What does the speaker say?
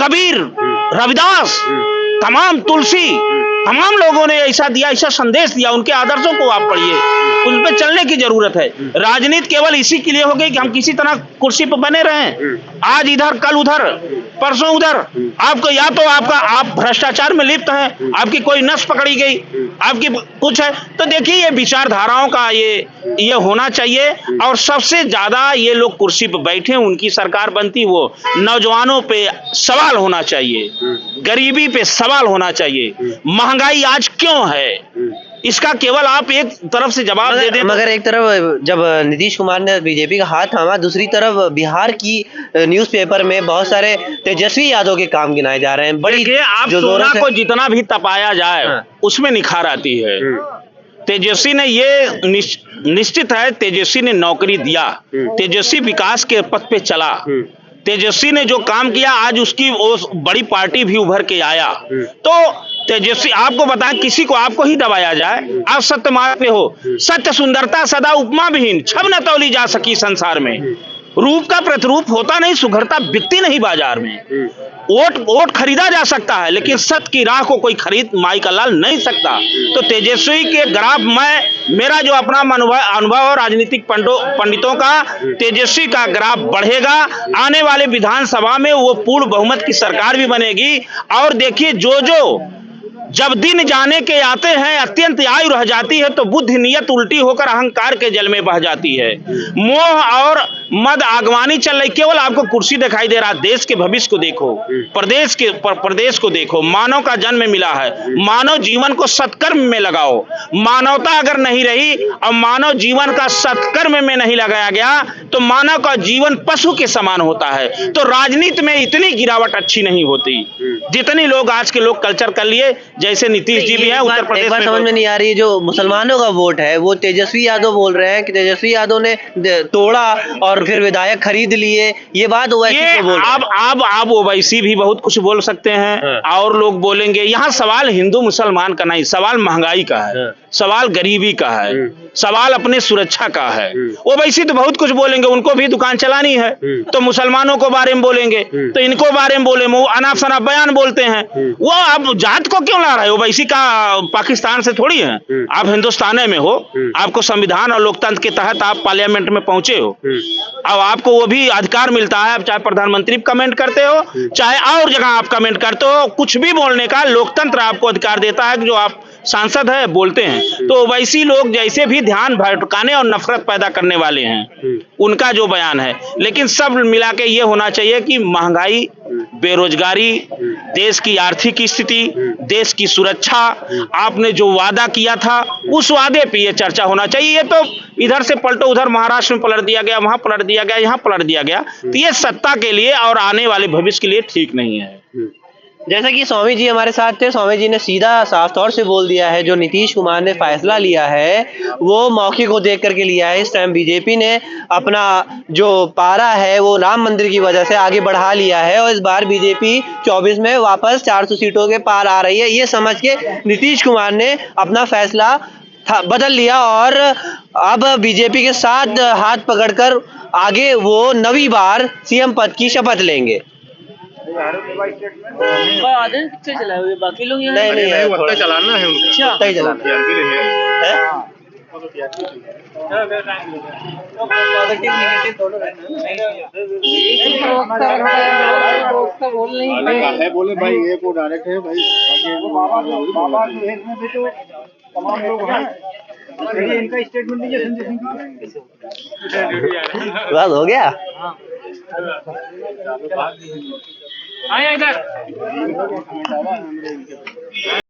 कबीर, रविदास, तमाम तुलसी, तमाम लोगों ने ऐसा दिया, ऐसा संदेश दिया। उनके आदर्शों को आप पढ़िए, उन पे चलने की जरूरत है। राजनीति केवल इसी के लिए हो गई कि हम किसी तरह कुर्सी पर बने रहें, आज इधर कल उधर परसों उधर। आपको या तो आप भ्रष्टाचार में लिप्त हैं, आपकी कोई नस पकड़ी गई, आपकी कुछ है, तो देखिए ये विचारधाराओं का ये होना चाहिए। और सबसे ज्यादा ये लोग कुर्सी पर बैठे, उनकी सरकार बनती, वो नौजवानों पे सवाल होना चाहिए, गरीबी पे सवाल होना चाहिए, महंगाई आज क्यों है, इसका केवल आप एक तरफ से जवाब दे दें। मगर एक तरफ जब नीतीश कुमार ने बीजेपी का हाथ थामा, दूसरी तरफ बिहार की न्यूज़पेपर में बहुत सारे तेजस्वी यादव के काम गिनाए जा रहे हैं। बड़ी आप सोना को जितना भी तपाया जाए, उसमें निखार आती है। तेजस्वी ने ये निश्चित है, तेजस्वी ने नौकरी दिया, तेजस्वी विकास के पथ पे चला, तेजस्वी ने जो काम किया, आज उसकी बड़ी पार्टी भी उभर के आया। तो तेजस्वी, आपको बताएं, किसी को आपको ही दबाया जाए, आप सत्य मार्ग पे हो। सत्य सुंदरता सदा उपमा विहीन, छब न तौली जा सकी संसार में। रूप का प्रतिरूप होता नहीं, सुघरता बिकती नहीं बाजार में। वोट खरीदा जा सकता है, लेकिन सत्य की राह को कोई खरीद माई का लाल नहीं सकता। तो तेजस्वी के ग्राफ मेरा जो अपना अनुभव और राजनीतिक पंडितों का, तेजस्वी का ग्राफ बढ़ेगा। आने वाले विधानसभा में वो पूर्ण बहुमत की सरकार भी बनेगी। और देखिए, जो जब दिन जाने के आते हैं, अत्यंत आयु रह जाती है, तो बुद्धि नियत उल्टी होकर अहंकार के जल में बह जाती है। मोह और मद आगवानी चल रही, केवल आपको कुर्सी दिखाई दे रहा। देश के भविष्य को देखो, प्रदेश को देखो। मानव का जन्म मिला है, मानव जीवन को सत्कर्म में लगाओ। मानवता अगर नहीं रही और मानव जीवन का सत्कर्म में नहीं लगाया गया, तो मानव का जीवन पशु के समान होता है। तो राजनीति में इतनी गिरावट अच्छी नहीं होती जितनी लोग आज के लोग कल्चर कर लिए, जैसे नीतीश जी भी है उत्तर प्रदेश में। समझ में नहीं आ रही, जो मुसलमानों का वोट है वो तेजस्वी यादव बोल रहे हैं कि तेजस्वी यादव ने तोड़ा और फिर विधायक खरीद लिए। ये बात ओवैसी बोल रहे हैं। आप ओवैसी भी बहुत कुछ बोल सकते हैं, और लोग बोलेंगे। यहाँ सवाल हिंदू मुसलमान का नहीं, सवाल महंगाई का है, सवाल गरीबी का है, सवाल अपने सुरक्षा का है। ओवैसी तो बहुत कुछ बोलेंगे, उनको भी दुकान चलानी है, तो मुसलमानों को बारे में बोलेंगे, तो इनको बारे में बोले, वो अनाप शनाप बयान बोलते हैं। वो आप जात को क्यों ला रहे हो? ओवैसी का पाकिस्तान से थोड़ी है, आप हिंदुस्तान में हो, आपको संविधान और लोकतंत्र के तहत आप पार्लियामेंट में पहुंचे हो। अब आपको वो भी अधिकार मिलता है, आप चाहे प्रधानमंत्री कमेंट करते हो, चाहे और जगह आप कमेंट करते हो, कुछ भी बोलने का लोकतंत्र आपको अधिकार देता है। जो आप सांसद है बोलते हैं, तो वैसी लोग जैसे भी ध्यान भटकाने और नफरत पैदा करने वाले हैं, उनका जो बयान है। लेकिन सब मिला के ये होना चाहिए कि महंगाई, बेरोजगारी, देश की आर्थिक स्थिति, देश की सुरक्षा, आपने जो वादा किया था उस वादे पे ये चर्चा होना चाहिए। ये तो इधर से पलटो, उधर महाराष्ट्र में पलट दिया गया, वहां पलट दिया गया, यहाँ पलट दिया गया, तो ये सत्ता के लिए और आने वाले भविष्य के लिए ठीक नहीं है। जैसा कि स्वामी जी हमारे साथ थे, स्वामी जी ने सीधा साफ तौर से बोल दिया है, जो नीतीश कुमार ने फैसला लिया है वो मौके को देख करके लिया है। इस टाइम बीजेपी ने अपना जो पारा है वो राम मंदिर की वजह से आगे बढ़ा लिया है, और इस बार बीजेपी 24 में वापस 400 सीटों के पार आ रही है। ये समझ के नीतीश कुमार ने अपना फैसला बदल लिया और अब बीजेपी के साथ हाथ पकड़कर आगे वो नवी बार सीएम पद की शपथ लेंगे। बाकी लोग नहीं चलाना है उनका, ही चलाना है। बोले भाई ये को डायरेक्ट है भाई, बाबा तमाम लोग हैं, इनका स्टेटमेंट लीजिए संजय सिंह का। बस हो गया। आया इधर।